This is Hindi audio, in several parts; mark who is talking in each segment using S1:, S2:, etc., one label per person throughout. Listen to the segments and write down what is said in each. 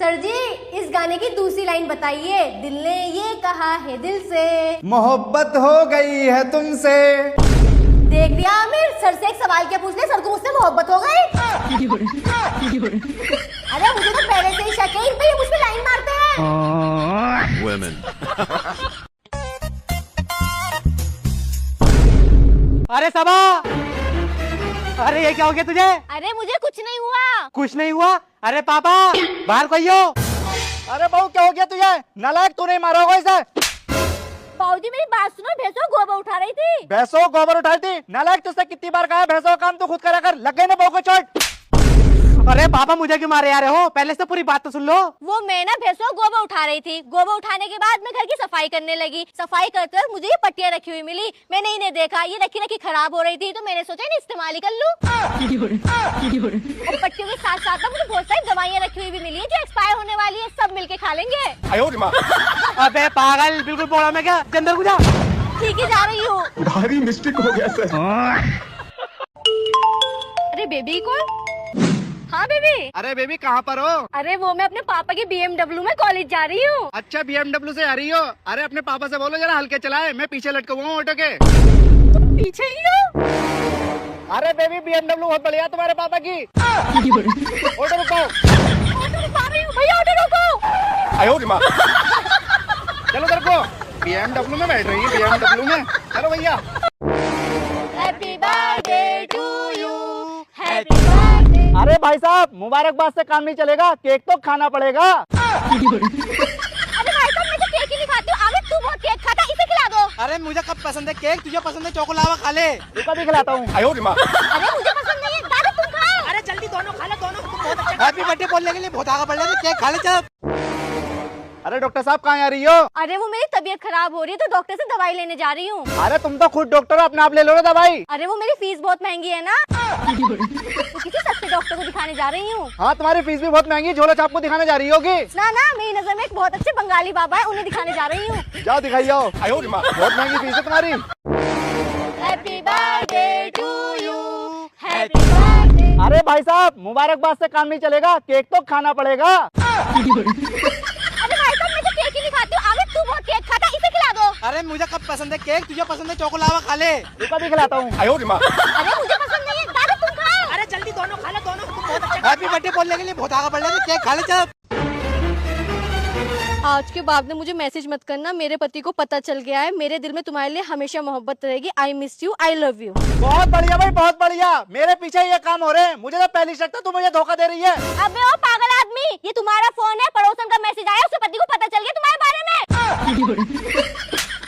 S1: सर जी इस गाने की दूसरी लाइन बताइए। दिल ने ये कहा है दिल से,
S2: मोहब्बत हो गई है तुमसे।
S1: देख लिया आमिर, सर से एक सवाल क्या पूछ ले, सर को मुझसे मोहब्बत हो गई। अरे मुझे तो पहले से ही शक है इन पे, ये मुझ पे लाइन मारते हैं।
S3: Women.
S4: अरे सबा, अरे ये क्या हो गया तुझे?
S1: अरे मुझे कुछ नहीं हुआ।
S4: कुछ नहीं हुआ? अरे पापा बाहर कोई हो?
S2: अरे बहू क्या हो गया तुझे? नालायक तू नहीं मारा होगा इसे।
S1: बाबूजी मेरी बात सुनो, भैंसों गोबर उठा रही थी।
S2: भैंसों गोबर उठाई थी? नालायक तुझसे कितनी बार कहा भैंसों का काम तो खुद करा कर, लग गई ना बहू को चोट।
S4: अरे पापा मुझे क्यों मारे आ रहे हो? पहले से पूरी बात तो सुन लो।
S1: वो मैं ना भैंसों गोबर उठा रही थी, गोबर उठाने के बाद मैं घर की सफाई करने लगी। सफाई करते वक्त मुझे ये पट्टियाँ रखी हुई मिली, मैंने इन्हें देखा, ये रखी रखी खराब हो रही थी, तो मैंने सोचा इन्हें इस्तेमाल ही कर लूं। और पट्टियों के साथ साथ मुझे बहुत सारी दवाइयाँ रखी हुई भी मिली है जो एक्सपायर होने वाली है, सब मिलके खा लेंगे।
S4: अबे पागल, बिल्कुल बोला मैं क्या? अंदर जा।
S1: ठीक है जा रही हूँ।
S3: भारी मिस्टेक हो गया सर।
S1: अरे बेबी कौन? हाँ बेबी।
S2: अरे बेबी कहाँ पर हो?
S1: अरे वो मैं अपने पापा की BMW में कॉलेज जा रही हूँ।
S2: अच्छा BMW से आ रही हो? अरे अपने पापा से बोलो जरा हल्के चलाए, मैं पीछे लटका हुआ हूँ ऑटो के।
S1: तुम पीछे ही हो?
S2: अरे बेबी BMW बहुत बढ़िया तुम्हारे पापा की। ऑटो रुको।
S1: ऑटो रुका रही हूँ भैया, ऑटो रोको।
S2: चलो इधर को। BMW में बैठ रही है, BMW में। चलो भैया।
S1: Happy birthday to you, happy birthday.
S2: अरे भाई साहब मुबारकबाद से काम नहीं चलेगा, केक तो खाना पड़ेगा।
S1: अरे भाई साहब मैं तो केक ही नहीं खाती हूँ, आमिर तू बहुत केक खाता, इसे खिला दो।
S4: अरे मुझे कब पसंद है केक? तुझे पसंद है चोकोलावा, खा ले।
S2: रुका भी खिलाता हूँ।
S1: अरे मुझे पसंद नहीं है, दादा तुम खाओ।
S4: अरे जल्दी दोनों खा ले, दोनों। तुम बहुत अच्छा। हैप्पी बर्थडे बोलने के लिए बहुत आगे बढ़ रहे, केक खा ले चल।
S2: अरे डॉक्टर साहब कहाँ आ रही हो?
S1: अरे वो मेरी तबीयत खराब हो रही है तो डॉक्टर से दवाई लेने जा रही हूँ।
S2: अरे तुम तो खुद डॉक्टर हो, अपने आप ले लो ना दवाई।
S1: अरे वो मेरी फीस बहुत महंगी है ना, तो किसी सस्ते डॉक्टर को दिखाने जा रही हूँ।
S2: हाँ तुम्हारी फीस भी बहुत महंगी, झोला छाप को दिखाने जा रही होगी।
S1: ना ना, मेरी नजर में एक बहुत अच्छे बंगाली बाबा है, उन्हें दिखाने जा रही हूँ।
S2: जाओ दिखाई आओ। बहुत महंगी फीस है तुम्हारी।
S1: Happy birthday to you, happy birthday.
S2: अरे भाई साहब मुबारकबाद से काम नहीं चलेगा, केक तो खाना पड़ेगा।
S1: अरे भाई साहब मैं तो केक ही नहीं खाती हूँ, आमिर तू बहुत केक खाता, इसे खिला दो।
S4: अरे मुझे कब पसंद है केक? तुझे पसंद है चोकोलावा, खा ले।
S2: रुका भी खिलाता हूँ।
S1: अरे मुझे पसंद नहीं है, दादा तुम खाओ।
S4: अरे जल्दी दोनों खा ले, दोनों। तुम बहुत अच्छा। हैप्पी बर्थडे बोलने के लिए बहुत आगे बढ़ रहे, केक खा ले चल।
S1: आज के बाद में मुझे मैसेज मत करना, मेरे पति को पता चल गया है, मेरे दिल में तुम्हारे लिए हमेशा मोहब्बत रहेगी। I miss you, I love you.
S2: बहुत बढ़िया भाई, बहुत बढ़िया। मेरे पीछे ये काम हो रहे हैं, मुझे तो पहली शक था तू मुझे धोखा दे रही है।
S1: अबे ओ पागल आदमी, ये तुम्हारा फोन है, पड़ोसन का मैसेज आया, उसके पति को पता चल गया तुम्हारे बारे में।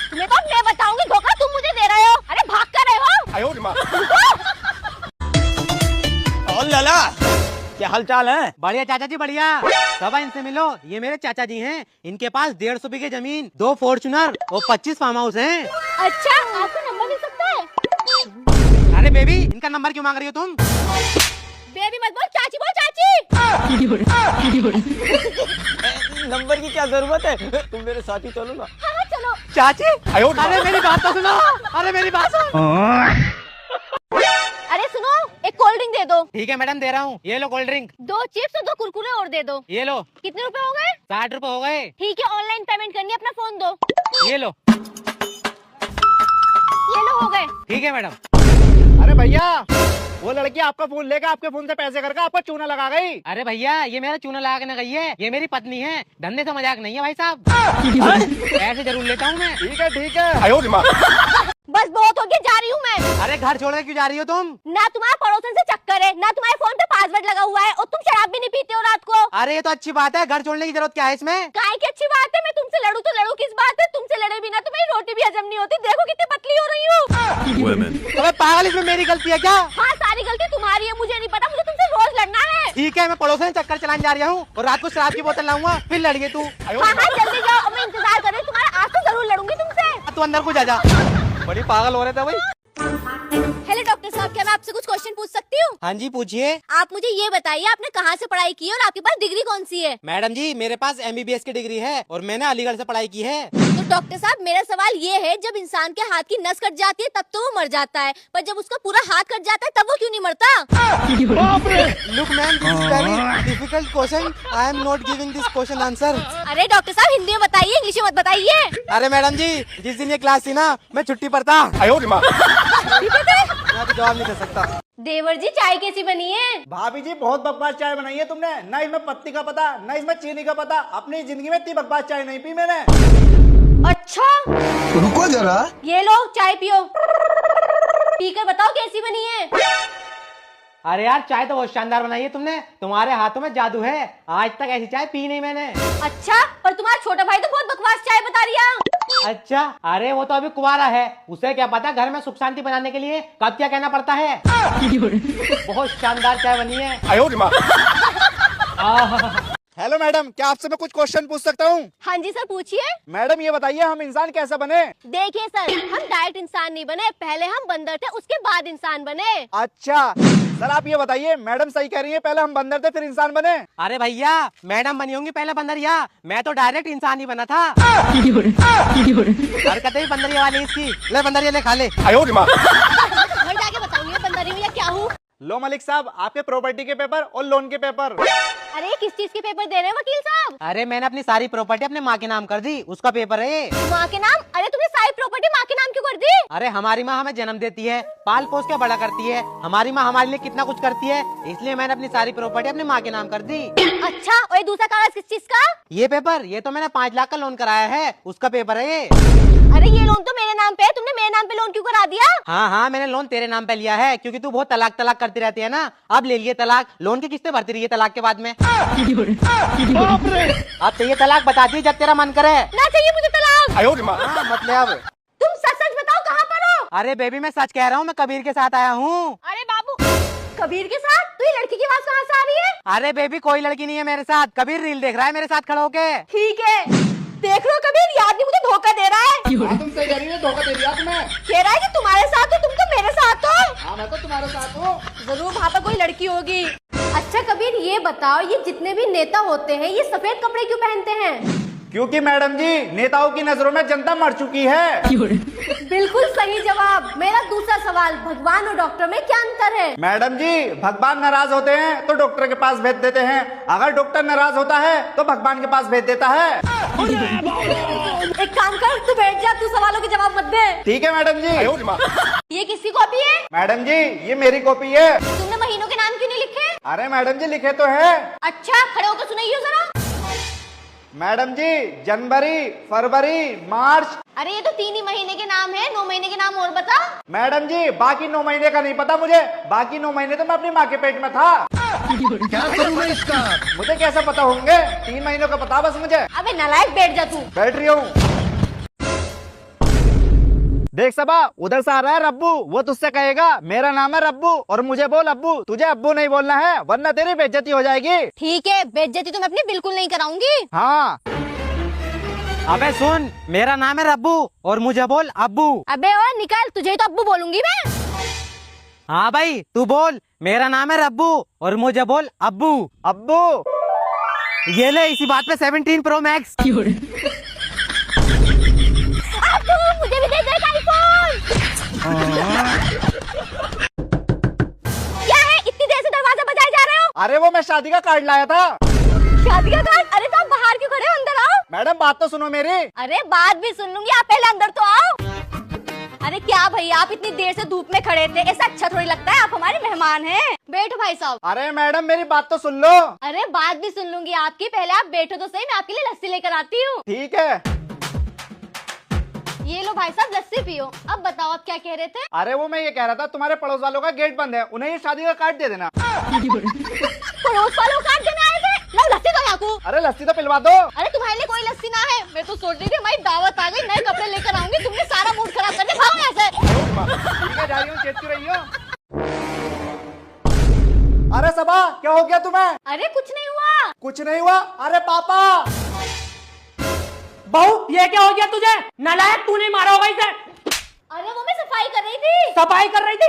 S1: तुम्हें तो मैं बताऊंगी धोखा तुम मुझे दे रहे हो। अरे भाग कर रहे हो।
S4: और लाला क्या हालचाल है? बढ़िया चाचा जी बढ़िया। सबा इनसे मिलो, ये मेरे चाचा जी हैं। इनके पास 150 बीघे जमीन, 2 फॉर्च्यूनर और 25 फार्म हाउस हैं।
S1: अच्छा आपका नंबर मिल सकता है?
S4: अरे बेबी इनका नंबर क्यों मांग रही हो तुम?
S1: बेबी मत बोल, चाची बोल, चाची।
S5: नंबर की क्या जरूरत है, तुम मेरे साथ ही चलो ना।
S1: हाँ चलो।
S4: चाची अरे मेरी बात तो सुनो, अरे मेरी बात सुनो।
S1: अरे सुनो, एक कोल्ड ड्रिंक दे दो।
S4: ठीक है मैडम दे रहा हूँ, ये लो कोल्ड ड्रिंक।
S1: 2 चिप्स और 2 कुरकुरे और दे दो।
S4: ये लो।
S1: कितने रुपए हो गए?
S4: 60 रुपए हो गए।
S1: ठीक है ऑनलाइन पेमेंट करनी है, अपना फोन दो।
S4: ये लो।
S1: ये लो हो गए।
S4: ठीक है मैडम।
S2: अरे भैया वो लड़की आपका फोन लेकर आपके फोन से पैसे करके आपको चूना लगा गई।
S4: अरे भैया ये मेरा चूना लगा के न गई है, ये मेरी पत्नी है, धंधे से मजाक नहीं है भाई साहब। ऐसे जरूर लेता हूँ मैं।
S2: ठीक है ठीक है।
S1: बस बहुत हो गया, जा रही हूँ मैं।
S4: अरे घर छोड़ के क्यों जा रही हो तुम?
S1: ना तुम्हारा पड़ोसन से चक्कर है, ना तुम्हारे फोन पे पासवर्ड लगा हुआ है, और तुम शराब भी नहीं पीते हो रात को।
S4: अरे ये तो अच्छी बात है, घर छोड़ने की जरूरत क्या है इसमें?
S1: काहे की अच्छी बात है, मैं तुमसे लड़ू तो लड़ू किस बात है, तुमसे लड़े बिना तो मेरी रोटी भी हजम नहीं होती, देखो कितनी पतली हो रही हूँ।
S3: Women.
S4: अबे पागल, इसमें मेरी गलती है क्या?
S1: हाँ सारी गलती तुम्हारी है, मुझे नहीं पता, मुझे तुमसे रोज लड़ना है।
S4: ठीक है मैं पड़ोसन से चक्कर चलाने जा रहा हूँ और रात को शराब की बोतल लाऊंगा, फिर लड़िए तू।
S1: हाँ हाँ जल्दी जाओ, अब मैं इंतजार कर रही हूँ तुम्हारा, आज तो जरूर लड़ूंगी तुमसे।
S4: तू अंदर को जा। बड़ी पागल हो रहे थे भाई।
S1: हेलो डॉक्टर साहब, क्या मैं आपसे कुछ क्वेश्चन पूछ सकती हूँ?
S4: हाँ जी पूछिए।
S1: आप मुझे ये बताइए, आपने कहाँ से पढ़ाई की है और आपके पास डिग्री कौन सी है?
S4: मैडम जी मेरे पास MBBS की डिग्री है और मैंने अलीगढ़ से पढ़ाई की है।
S1: तो डॉक्टर साहब मेरा सवाल ये है, जब इंसान के हाथ की नस कट जाती है तब तो वो मर जाता है, पर जब उसका पूरा हाथ कट जाता है तब वो क्यों नहीं मरता?
S4: Look man, this is very difficult question. I am not giving this question answer.
S1: अरे डॉक्टर साहब हिंदी में बताइए, इंग्लिश में मत बताइए।
S4: अरे मैडम जी, जिस दिन ये क्लास थी ना, मैं छुट्टी पर था। मैं तो जवाब नहीं दे सकता।
S1: देवर जी चाय कैसी बनी है?
S2: भाभी जी बहुत बकवास चाय बनाई है तुमने, ना इसमें पत्ती का पता ना इसमें चीनी का पता। अपनी जिंदगी में इतनी बकवास चाय नहीं पी मैंने।
S1: अच्छा
S3: रुको जरा।
S1: ये लो चाय पियो, पीकर बताओ कैसी बनी है।
S4: अरे यार चाय तो बहुत शानदार बनाई है तुमने, तुम्हारे हाथों में जादू है। आज तक ऐसी चाय पी नहीं मैंने।
S1: अच्छा पर तुम्हारा छोटा भाई तो बहुत बकवास चाय बता रिया।
S4: अच्छा, अरे वो तो अभी कुंवारा है, उसे क्या पता घर में सुख शांति बनाने के लिए कब क्या कहना पड़ता है। बहुत शानदार चाय बनी है।
S2: हेलो मैडम, क्या आपसे मैं कुछ क्वेश्चन पूछ सकता हूँ?
S1: हाँ जी सर पूछिए।
S2: मैडम ये बताइए हम इंसान कैसे बने?
S1: देखिए सर, हम डायरेक्ट इंसान नहीं बने, पहले हम बंदर थे उसके बाद इंसान बने।
S2: अच्छा सर आप ये बताइए, मैडम सही कह रही है, पहले हम बंदर थे फिर इंसान बने?
S4: अरे भैया मैडम बनी होंगी पहले बंदरिया, मैं तो डायरेक्ट इंसान ही बना था। हरकतें भी बंदरिया वाली इसकी। ले बंदरिया ले खा ले।
S1: घर जाके बताऊंगी बंदरी में या क्या हूँ।
S2: लो मलिक साहब आपके प्रॉपर्टी के पेपर और लोन के पेपर।
S1: अरे किस चीज के पेपर दे रहे हैं वकील साहब?
S4: अरे मैंने अपनी सारी प्रॉपर्टी अपने माँ के नाम कर दी, उसका पेपर है ये।
S1: माँ के नाम? अरे तुमने सारी प्रॉपर्टी माँ के नाम क्यों कर दी?
S4: अरे हमारी माँ हमें जन्म देती है, पाल पोस के बड़ा करती है, हमारी माँ हमारे लिए कितना कुछ करती है, इसलिए मैंने अपनी सारी प्रॉपर्टी अपनी माँ के नाम कर दी।
S1: अच्छा और ये दूसरा कागज किस चीज का?
S4: ये पेपर, ये तो मैंने 5 लाख का लोन कराया है, उसका पेपर है ये।
S1: अरे ये लोन तो मेरे नाम पे है, तुमने मेरे नाम पे लोन क्यों करा दिया?
S4: हाँ हाँ मैंने लोन तेरे नाम पे लिया है, क्योंकि तू बहुत तलाक तलाक करती रहती है ना। अब ले लिए तलाक, लोन की किस्तें भरती रही है तलाक के बाद में। अब चाहिए तलाक, बताती जब तेरा मन करे।
S1: ना चाहिए मुझे तलाक।
S4: हाँ, मतलब
S1: तुम सच सच बताओ कहाँ पर हो?
S4: अरे बेबी मैं सच कह रहा हूँ, मैं कबीर के साथ आया हूँ।
S1: अरे बाबू कबीर के साथ? तो ये लड़की की आवाज कहाँ से आ रही है?
S4: अरे बेबी कोई लड़की नहीं है मेरे साथ, कबीर रील देख रहा है मेरे साथ खड़ा होके।
S1: ठीक है देख लो कबीर, याद नहीं मुझे धोखा दे रहा है।
S2: तुम सही कह रही हो, धोखा दे दिया तुम्हें।
S1: कह रहा है कि तुम्हारे साथ हो, तुम तो मेरे साथ हो।
S2: हाँ मैं तो तुम्हारे साथ हूँ।
S1: जरूर वहाँ पर कोई लड़की होगी। अच्छा कबीर ये बताओ, ये जितने भी नेता होते हैं ये सफेद कपड़े क्यों पहनते हैं?
S2: क्योंकि मैडम जी नेताओं की नजरों में जनता मर चुकी है।
S1: बिल्कुल सही जवाब। मेरा दूसरा सवाल, भगवान और डॉक्टर में क्या अंतर है?
S2: मैडम जी भगवान नाराज होते हैं तो डॉक्टर के पास भेज देते हैं, अगर डॉक्टर नाराज होता है तो भगवान के पास भेज देता है।
S1: एक काम कर, तू बैठ जा, तू सवालों के जवाब मत दे।
S2: ठीक है मैडम जी।
S1: ये किसकी कॉपी है?
S2: मैडम जी ये मेरी कॉपी है।
S1: तुमने महीनों के नाम क्यों नहीं लिखे?
S2: अरे मैडम जी लिखे तो है।
S1: अच्छा खड़े होकर सुनाइए जरा।
S2: मैडम जी जनवरी, फरवरी, मार्च।
S1: अरे ये तो 3 ही महीने के नाम है, 9 महीने के नाम और बता।
S2: मैडम जी बाकी 9 महीने का नहीं पता मुझे, बाकी 9 महीने तो मैं अपनी माँ के पेट में था।
S3: क्या करूँ मैं इसका?
S2: मुझे कैसे पता होंगे, 3 महीनों का पता बस मुझे।
S1: अबे नालायक बैठ जा तू।
S2: बैठ रही हूँ। देख सबा उधर से आ रहा है रब्बू, वो तुझसे कहेगा मेरा नाम है रब्बू और मुझे बोल अब्बू, तुझे अब्बू नहीं बोलना है वरना तेरी बेइज्जती हो जाएगी।
S1: ठीक है बेइज्जती तो मैं अपनी बिल्कुल नहीं कराऊंगी।
S2: हाँ
S4: अबे सुन, मेरा नाम है रब्बू और मुझे बोल अब्बू।
S1: अबे और निकल, तुझे तो अब्बू बोलूंगी मैं।
S4: हाँ भाई तू बोल, मेरा नाम है रब्बू और मुझे बोल अब्बू।
S2: अब्बू
S4: ये ले इसी बात पे 17 Pro Max।
S1: अब्बू मुझे भी दे दे आईफोन। क्या है इतनी देर से दरवाजा बजाए जा रहे हो?
S2: अरे वो मैं शादी का कार्ड लाया था।
S1: शादी का कार्ड? अरे तो आप बाहर क्यों खड़े हो, अंदर आओ।
S2: मैडम बात तो सुनो मेरी।
S1: अरे बात भी सुन लूंगी, आप पहले अंदर तो आओ। अरे क्या भैया आप इतनी देर से धूप में खड़े थे, ऐसा अच्छा थोड़ी लगता है, आप हमारे मेहमान हैं। बैठो भाई साहब।
S2: अरे मैडम मेरी बात तो सुन लो।
S1: अरे बात भी सुन लूंगी आपकी, पहले आप बैठो तो सही, मैं आपके लिए लस्सी लेकर आती हूँ।
S2: ठीक है।
S1: ये लो भाई साहब लस्सी पियो। अब बताओ आप क्या कह रहे थे?
S2: अरे वो मैं ये कह रहा था तुम्हारे पड़ोस वालों का गेट बंद है, उन्हें ये शादी का कार्ड दे देना।
S1: पड़ोस वालों कार्ड देने आए थे? लो लस्सी दो यहाँ को।
S2: अरे लस्सी तो पिलवा दो।
S1: अरे तुम्हारे लिए कोई लस्सी ना है, मैं तो सोच रही थी हमारी दावत आ गई, नए कपड़े लेकर आऊंगी, तुमने सारा मूड खराब कर दिया, भागो यहाँ से।
S2: ठीक है जा रही हूँ, चेत रही हो। अरे सबा क्या हो गया तुम्हें?
S1: अरे कुछ नहीं हुआ।
S2: कुछ नहीं हुआ? अरे पापा।
S4: बहू ये क्या हो गया तुझे? नालायक तूने मारा होगा इसे।
S1: अरे वो मैं सफाई कर रही थी।
S4: सफाई कर रही थी?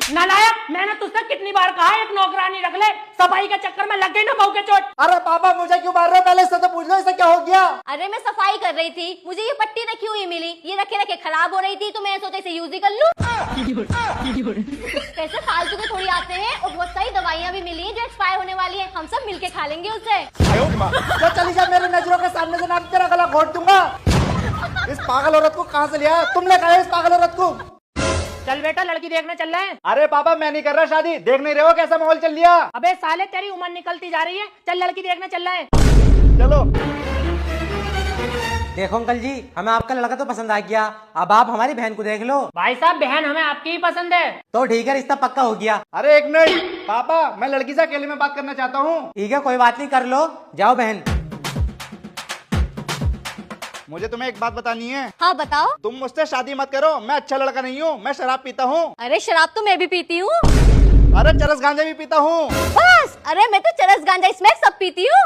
S6: नालायक, मैंने तुझसे कितनी बार कहा है, एक नौकरानी रख ले, सफाई के चक्कर में लग गई ना बहू के चोट।
S2: अरे पापा मुझे क्यों मार रहे हो, पहले इससे तो पूछ लो इसे क्या हो गया।
S1: अरे मैं सफाई कर रही थी, मुझे ये पट्टी रखी हुई मिली, ये रखे रखे खराब हो रही थी, तो मैं सोचा इसे यूज ही कर लूं। पैसे फालतू के थोड़ी आते हैं, और बहुत सारी दवाइयाँ भी मिली हैं जो एक्सपायर होने वाली है, हम सब मिलके खा लेंगे उसे।
S2: तो चली जा, मेरी नजरों के सामने से, ना तेरा गला घोट दूंगा। इस पागल औरत को कहाँ से लिया तुमने, कहा इस पागल औरत को।
S6: चल बेटा, लड़की देखने चल रहे हैं।
S2: अरे पापा मैं नहीं कर रहा शादी, देख नहीं रहे हो कैसा माहौल चल लिया।
S6: अबे साले, तेरी उम्र निकलती जा रही है, चल लड़की देखने चल रहे हैं।
S2: चलो।
S4: देखो अंकल जी, हमें आपका लड़का तो पसंद आ गया, अब आप हमारी बहन को देख लो।
S6: भाई साहब, बहन हमें आपकी ही पसंद है।
S4: तो ठीक है, रिश्ता पक्का हो गया।
S2: अरे एक मिनट पापा, मैं लड़की से अकेले में बात करना चाहता हूँ।
S4: ठीक है, कोई बात नहीं, कर लो, जाओ बहन।
S2: मुझे तुम्हें एक बात बतानी है।
S1: हाँ बताओ।
S2: तुम मुझसे शादी मत करो, मैं अच्छा लड़का नहीं हूँ, मैं शराब पीता हूँ।
S1: अरे शराब तो मैं भी पीती हूँ।
S2: अरे चरस गांजा भी पीता हूँ।
S1: बस, अरे मैं तो चरस गांजा स्मैक सब पीती हूँ।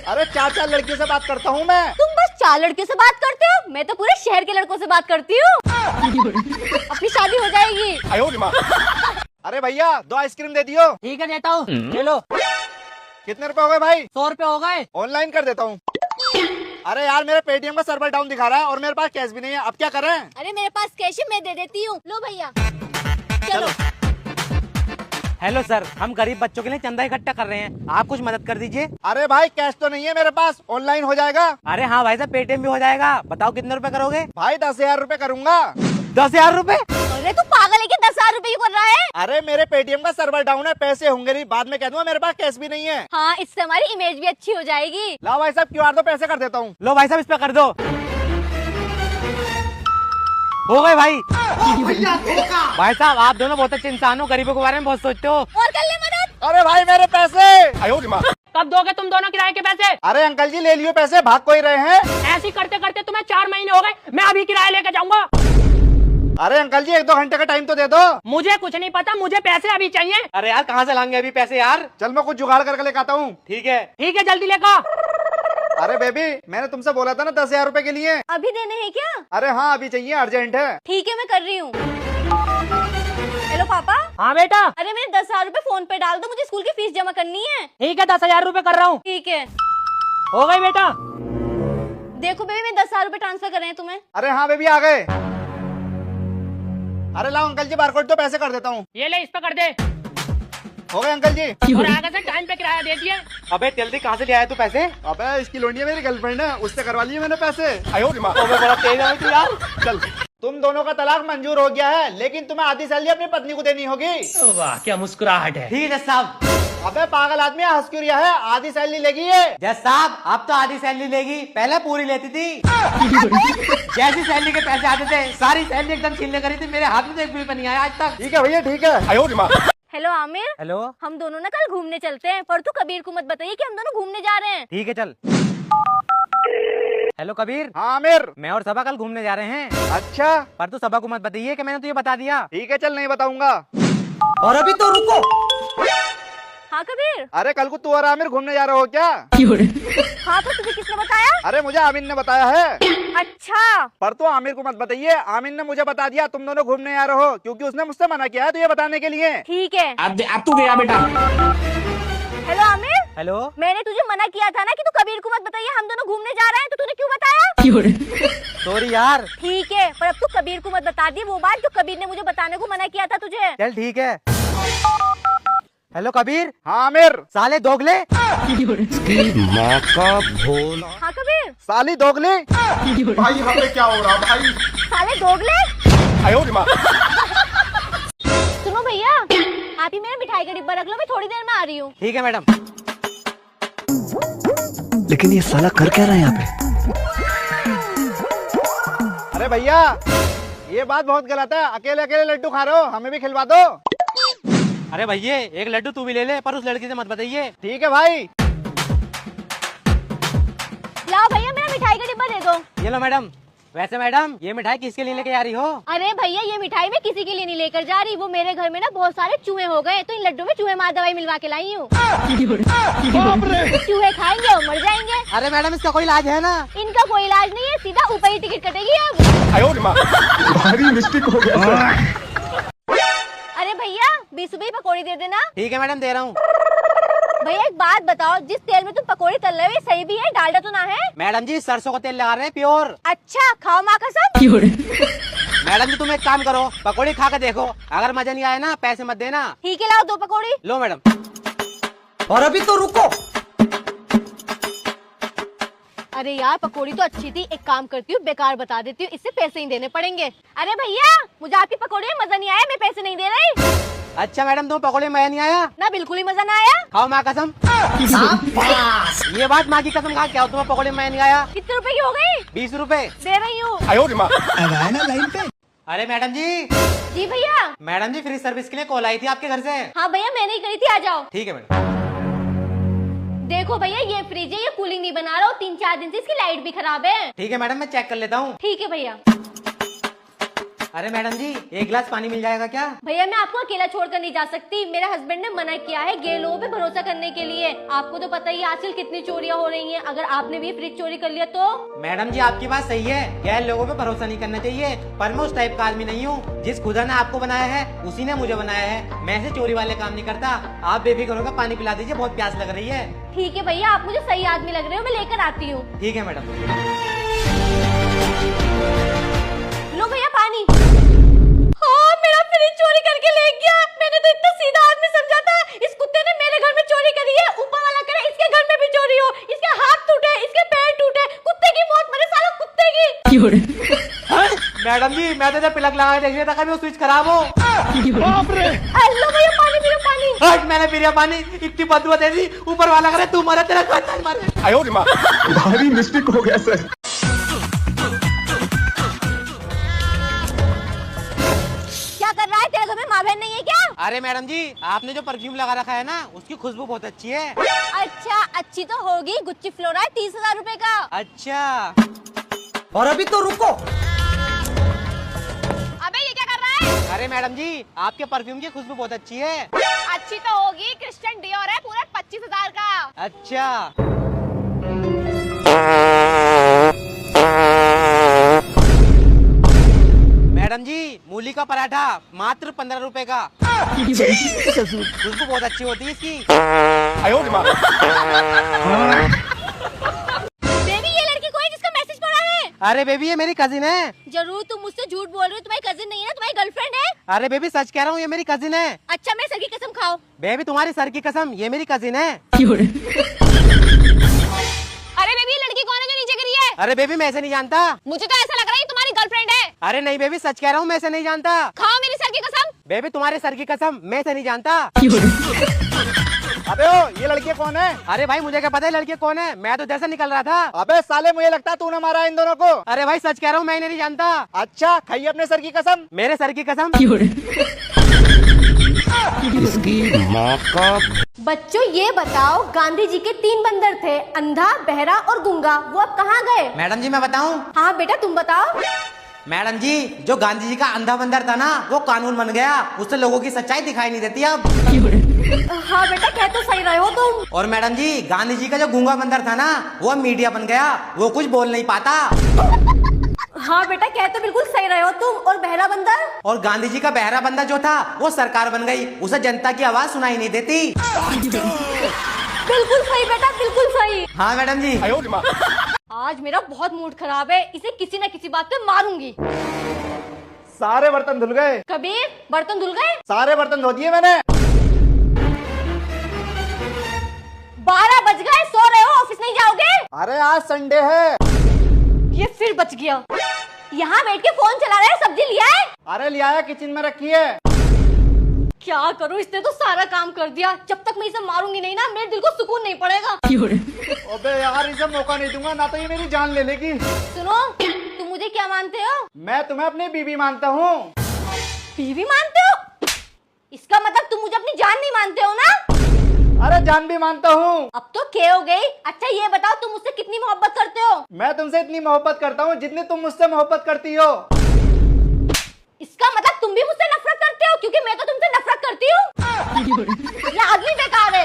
S2: अरे 4 लड़कियों से बात करता हूँ मैं।
S1: तुम बस 4 लड़कियों से बात करते हो, मैं तो पूरे शहर के लड़कों से बात करती हूँ। अपनी शादी हो जाएगी।
S2: अरे भैया 2 आइसक्रीम दे दियो।
S6: ठीक है, देता हूँ, ले लो।
S2: कितने रुपए हो गए भाई?
S6: 100 रुपए हो गए।
S2: ऑनलाइन कर देता हूँ। अरे यार मेरे पेटीएम का सर्वर डाउन दिखा रहा है और मेरे पास कैश भी नहीं है, अब क्या करें?
S1: अरे मेरे पास कैश है, मैं दे देती हूँ, लो भैया। चलो।
S4: हेलो सर, हम गरीब बच्चों के लिए चंदा इकट्ठा कर रहे हैं, आप कुछ मदद कर दीजिए।
S2: अरे भाई कैश तो नहीं है मेरे पास, ऑनलाइन हो जाएगा?
S4: अरे हाँ भाई साहब, पेटीएम भी हो जाएगा, बताओ कितने रुपए करोगे?
S2: भाई 10,000 रुपए करूंगा।
S4: 10,000 रुपए?
S1: अरे तू पागल है कि 10,000 रुपए क्यों कर रहा है?
S2: अरे मेरे पेटीएम का सर्वर डाउन है, पैसे होंगे नहीं, बाद में कह दूंगा मेरे पास कैश भी नहीं है।
S1: हाँ, इससे हमारी इमेज भी अच्छी हो जाएगी।
S2: लाओ भाई साहब QR दो, पैसे कर देता हूँ।
S4: लो भाई साहब, इस पे कर दो। हो गए भाई। भाई साहब, आप दोनों बहुत अच्छे इंसान हो, गरीबों के बारे में बहुत सोचते हो।
S1: और कर ले मदद।
S2: अरे भाई मेरे पैसे।
S6: कब दोगे तुम दोनों किराए के पैसे?
S2: अरे अंकल जी ले लियो पैसे, भाग कोई रहे हैं?
S6: ऐसे करते करते तुम्हें 4 महीने हो गए, मैं अभी किराया लेके जाऊंगा।
S2: अरे अंकल जी 1-2 घंटे का टाइम तो दे दो।
S6: मुझे कुछ नहीं पता, मुझे पैसे अभी चाहिए।
S4: अरे यार, कहाँ से लाएंगे अभी पैसे यार?
S2: चल मैं कुछ जुगाड़ करके लेकर आता हूँ।
S4: ठीक है।
S6: ठीक है, जल्दी लेकर।
S2: अरे बेबी, मैंने तुमसे बोला था ना 10,000 रुपए के लिए।
S1: अभी देने हैं क्या?
S2: अरे हाँ अभी चाहिए, अर्जेंट है।
S1: ठीक है, मैं कर रही हूँ। हेलो पापा।
S6: हाँ बेटा।
S1: अरे मेरे 10,000 रुपए फोन पे डाल दो, मुझे स्कूल की फीस जमा करनी है।
S6: ठीक है, 10,000 रुपए कर रहा हूँ।
S1: ठीक है।
S6: हो गई बेटा।
S1: देखो बेबी, मैं 10,000 रुपए ट्रांसफर कर रहे हैं तुम्हें।
S2: अरे हाँ बेबी आ गए। अरे लाओ अंकल जी बारकोड, तो पैसे कर देता हूँ।
S6: ये ले, इस पे कर दे।
S2: हो गए अंकल जी।
S6: और आगे से टाइम पे किराया दे दिए।
S4: अबे जल्दी, कहाँ से ले आया तू पैसे?
S2: अबे इसकी लोनिया मेरी गर्लफ्रेंड है, उससे करवा लिए मैंने पैसे।
S4: बड़ा तेज है तू यार।
S2: चल तुम दोनों का तलाक मंजूर हो गया है, लेकिन तुम्हें आधी सैलरी अपनी पत्नी को देनी होगी।
S6: वाह, क्या मुस्कुराहट है।
S4: ठीक है जज साहब।
S2: अबे पागल आदमी, हंस क्यों रिया है? आधी सैलरी लेगी ये।
S4: जज साहब, अब तो आधी सैलरी लेगी, पहले पूरी लेती थी। जैसी सैलरी के पैसे आते थे, सारी सैलरी एकदम छीनने करी थी, मेरे हाथ में तो एक भी नहीं आया आज तक।
S2: ठीक है भैया, ठीक है।
S1: हेलो आमिर।
S4: हेलो।
S1: हम दोनों ना कल घूमने चलते हैं, पर तू कबीर को मत बताइए कि हम दोनों घूमने जा रहे हैं।
S4: ठीक है, चल। हेलो कबीर।
S2: हाँ आमिर।
S4: मैं और सबा कल घूमने जा रहे हैं।
S2: अच्छा।
S4: पर तू सबा को मत बताइए कि मैंने तुझे बता दिया।
S2: ठीक है चल, नहीं बताऊंगा।
S4: और अभी तो रुको।
S1: हाँ कबीर।
S2: अरे कल को तू और आमिर घूमने जा रहे हो क्या?
S1: हाँ, तो तुझे किसने बताया?
S2: अरे मुझे आमिर ने बताया है।
S1: अच्छा।
S2: पर तो आमिर को मत बताइए, आमिर ने मुझे बता दिया तुम दोनों घूमने जा रहे हो, क्योंकि उसने मुझसे मना किया है तो ये बताने के लिए।
S1: ठीक है।
S6: अब तू गया बेटा।
S1: हेलो आमिर।
S4: हेलो।
S1: मैंने तुझे मना किया था ना कि तू कबीर को मत बताइए हम दोनों घूमने जा रहे हैं, तो तूने क्यों बताया?
S4: सॉरी यार।
S1: ठीक है, पर अब तू कबीर को मत बता दी वो बात जो कबीर ने मुझे बताने को मना किया था तुझे।
S4: चल ठीक है। हेलो कबीर।
S2: हाँ आमिर।
S4: साले दोगले।
S3: माँ का भोला।
S1: हाँ कबीर।
S2: साली दोगली।
S3: भाई यहाँ पे क्या हो रहा भाई?
S1: साले दोगले। सुनो भैया, आप ही मेरा मिठाई का डिब्बा रख लो, मैं थोड़ी देर में आ रही हूँ।
S4: ठीक है मैडम।
S3: लेकिन ये साला कर क्या रहा है यहाँ पे?
S2: अरे भैया ये बात बहुत गलत है, अकेले अकेले लड्डू खा रहे हो, हमें भी खिलवा दो।
S4: अरे भैया, एक लड्डू तू भी ले ले, पर उस लड़की से मत बताइए।
S2: ठीक है भाई।
S1: लाओ भैया, मेरा मिठाई का डिब्बा दे दो।
S4: ये लो मैडम। वैसे मैडम, ये मिठाई किसके लिए लेके जा रही हो?
S1: अरे भैया, ये मिठाई मैं किसी के लिए नहीं लेकर जा रही, वो मेरे घर में ना बहुत सारे चूहे हो गए, तो इन लड्डू में चूहे मार दवाई मिलवा के लाई हूँ। चूहे खाएंगे और मर जाएंगे।
S4: अरे मैडम, इसका कोई इलाज है ना?
S1: इनका कोई इलाज नहीं है, सीधा ऊपर ही टिकट कटेगी अब।
S3: भारी मिस्टेक हो गया।
S1: अरे सुबह ही पकौड़ी दे देना।
S4: ठीक है मैडम, दे रहा हूँ।
S1: भैया एक बात बताओ, जिस तेल में तुम पकौड़ी तल रहे हो ये सही भी है, डालडा तो ना है?
S4: मैडम जी सरसों का तेल लगा रहे हैं, प्योर।
S1: अच्छा, खाओ माँ कसम।
S4: मैडम जी तुम एक काम करो, पकौड़ी खा के देखो, अगर मजा नहीं आया ना पैसे मत देना।
S1: ठीक है, लाओ 2 पकौड़ी।
S4: लो मैडम।
S5: और अभी तो रुको।
S1: अरे यार पकौड़ी तो अच्छी थी, एक काम करती हूँ बेकार बता देती हूँ, इससे पैसे नहीं देने पड़ेंगे। अरे भैया मुझे आपकी पकौड़ी में मजा नहीं आया, मैं पैसे नहीं दे रही।
S4: अच्छा मैडम तुम पकौड़ी में मजा नहीं आया?
S1: ना बिल्कुल ही मजा ना आया।
S4: खाओ माँ कसम। ये बात माँ की कसम खा क्या हो, तुम्हें पकौड़ी में मजा नहीं आया?
S1: कितने रुपए की हो गई?
S4: 20 रुपए
S1: दे रही हूँ।
S4: अरे मैडम जी।
S1: जी भैया।
S4: मैडम जी फ्री सर्विस के लिए कॉल आई थी आपके घर से।
S1: हाँ भैया मैंने ही करी थी, आ जाओ।
S4: ठीक है मैडम।
S1: देखो भैया ये फ्रिज है, ये कूलिंग नहीं बना रहा, 3-4 दिन से इसकी लाइट भी खराब है।
S4: ठीक है मैडम मैं चेक कर लेता हूँ।
S1: ठीक है भैया।
S4: अरे मैडम जी 1 गिलास पानी मिल जाएगा क्या?
S1: भैया मैं आपको अकेला छोड़कर नहीं जा सकती, मेरे हस्बैंड ने मना किया है गे लोगों पे भरोसा करने के लिए। आपको तो पता ही है आजकल कितनी चोरियां हो रही हैं, अगर आपने भी फ्रिज चोरी कर लिया तो?
S4: मैडम जी आपकी बात सही है, गैर लोगों पे भरोसा नहीं करना चाहिए, पर मैं उस टाइप का आदमी नहीं हूँ। जिस खुदा ने आपको बनाया है उसी ने मुझे बनाया है, मैं ऐसे चोरी वाले काम नहीं करता। आप बेफिक्र होकर पानी पिला दीजिए, बहुत प्यास लग रही है।
S1: ठीक है भैया, आप मुझे सही आदमी लग रहे हो, मैं लेकर आती हूँ।
S4: ठीक है मैडम।
S1: लो भैया पानी। हाँ मेरा फ्रिज चोरी करके ले गया, मैंने तो इतना सीधा आदमी समझा था। इस कुत्ते ने मेरे घर में चोरी करी है, ऊपर वाला करे इसके घर में भी चोरी हो, इसके हाथ टूटे, इसके पैर टूटे, कुत्ते की मौत मरे साला कुत्ते की।
S4: मैडम जी मैं तो जब प्लग लगा के देख रहा था कभी वो स्विच खराब हो।
S1: लो भैया पानी पी लो पानी।
S4: हट, मैंने पी लिया पानी, इतनी बदबू दे दी, ऊपर वाला करे तू मरे तेरा खानदान मरे।
S3: भारी मिस्टेक हो गया सर।
S1: क्या कर रहा है, तेरे घर में माँ बहन नहीं है क्या?
S4: अरे मैडम जी आपने जो परफ्यूम लगा रखा है ना उसकी खुशबू बहुत अच्छी है।
S1: अच्छा अच्छी तो होगी, गुच्ची फ्लोरा है 30,000 रूपए का।
S4: अच्छा
S5: और अभी तो रुको।
S1: अबे ये क्या कर रहा है?
S4: अरे मैडम जी आपके परफ्यूम की खुशबू बहुत अच्छी है।
S1: अच्छी तो होगी, क्रिश्चियन डियोर है, पूरा 25,000 का।
S4: अच्छा मैडम जी मूली का पराठा मात्र 15 रुपए का। खुशबू बहुत अच्छी होती है इसकी।
S1: बेबी ये लड़की कोई जिसका मैसेज पड़ा है?
S4: अरे बेबी ये मेरी कजिन है।
S1: जरूर तुम मुझसे झूठ बोल रहे हो, तुम्हारी कजिन नहीं है ना, तुम्हारी गर्लफ्रेंड है।
S4: अरे बेबी सच कह रहा हूँ ये मेरी कजिन है।
S1: अच्छा मेरे सर की कसम खाओ।
S4: बेबी तुम्हारी सर की कसम ये मेरी कजिन है।
S1: अरे बेबी ये लड़की कौन है जो नीचे गिरी है?
S4: अरे बेबी मैं ऐसे नहीं जानता।
S1: मुझे तो ऐसा लग रहा है ये तुम्हारी गर्लफ्रेंड है।
S4: अरे नहीं बेबी सच कह रहा हूँ मैं ऐसे नहीं जानता।
S1: खाओ मेरी सर की कसम।
S4: बेबी तुम्हारे सर की कसम मैं ऐसे नहीं जानता।
S2: अबे ओ ये लड़के कौन है?
S4: अरे भाई मुझे क्या पता है लड़के कौन है, मैं तो जैसे निकल रहा था।
S2: अबे साले मुझे लगता है तूने मारा इन दोनों को।
S4: अरे भाई सच कह रहा हूँ मैं इन्हें नहीं जानता।
S2: अच्छा खाइए अपने सर की कसम।
S4: मेरे सर की कसम।
S3: इसकी माँ का
S1: बच्चों ये बताओ, गांधी जी के 3 बंदर थे, अंधा, बहरा और गूंगा, वो अब कहाँ गए?
S4: मैडम जी मैं बताऊं?
S1: हाँ बेटा तुम बताओ।
S4: मैडम जी जो गांधी जी का अंधा बंदर था ना वो कानून बन गया, उससे लोगों की सच्चाई दिखाई नहीं देती अब।
S1: हाँ बेटा कह तो सही रहे हो तुम।
S4: और मैडम जी गांधी जी का जो गूंगा बंदर था ना वो मीडिया बन गया, वो कुछ बोल नहीं पाता।
S1: हाँ बेटा कह तो बिल्कुल सही रहे हो तुम। और बहरा बंदर?
S4: और गांधी जी का बहरा बंदर जो था वो सरकार बन गई, उसे जनता की आवाज सुनाई नहीं देती।
S1: बिल्कुल सही बेटा बिल्कुल सही।
S4: हाँ मैडम जी।
S1: आज मेरा बहुत मूड खराब है, इसे किसी न किसी बात पे मारूंगी।
S2: सारे बर्तन धुल गए।
S1: कबीर बर्तन धुल गए?
S2: सारे बर्तन धो दिए मैंने।
S1: 12 बज गए, सो रहे हो, ऑफिस नहीं जाओगे?
S2: अरे आज संडे है।
S1: ये फिर बच गया, यहाँ बैठ के फोन चला रहे हैं। सब्जी लिया है?
S2: अरे लिया है, किचन में रखी है।
S1: क्या करूँ, इसने तो सारा काम कर दिया। जब तक मैं इसे मारूंगी नहीं ना मेरे दिल को सुकून नहीं पड़ेगा।
S2: अबे यार इसे मौका नहीं दूंगा, ना तो ये मेरी जान ले लेगी।
S1: सुनो तुम मुझे क्या मानते हो?
S2: मैं तुम्हें अपनी बीवी मानता हूँ।
S1: बीवी मानते हो? इसका मतलब तुम मुझे अपनी जान नहीं मानते हो ना?
S2: अरे जान भी मानता हूँ।
S1: अब तो क्या हो गई। अच्छा ये बताओ तुम मुझसे कितनी मोहब्बत करते हो?
S2: मैं तुमसे इतनी मोहब्बत करता हूँ जितनी तुम मुझसे मोहब्बत करती हो।
S1: इसका मतलब तुम भी मुझसे नफरत करते हो, क्योंकि मैं तो तुमसे नफरत करती हूँ। ये आदमी बेकार है।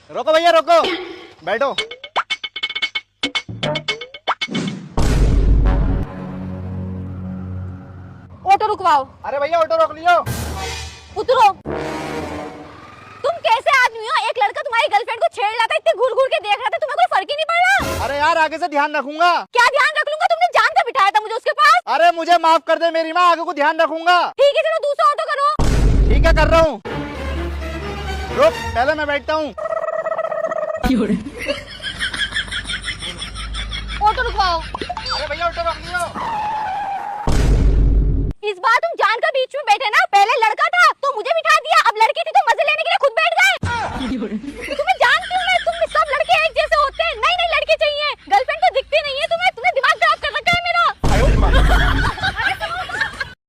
S2: रोको भैया रोको, बैठो।
S1: ऑटो रुकवाओ।
S2: अरे भैया ऑटो रोक लियो।
S1: उतरो। तुम कैसे आदमी हो? एक लड़का तुम्हारी गर्लफ्रेंड को छेड़ रहा था, इतने घूर घूर के देख रहा था, तुम्हें कोई फर्क ही नहीं पड़ रहा?
S2: अरे यार आगे से ध्यान रखूंगा।
S1: क्या ध्यान रख लूंगा? तुमने जान कर बिठाया था मुझे उसके पास।
S2: अरे मुझे माफ कर दे मेरी माँ, आगे को ध्यान रखूंगा।
S1: ठीक है चलो दूसरा ऑटो करो।
S2: ठीक है कर रहा हूँ। रुक पहले मैं बैठता हूँ।
S1: ऑटो रुकवाओ।
S2: अरे भैया ऑटो रोक लियो।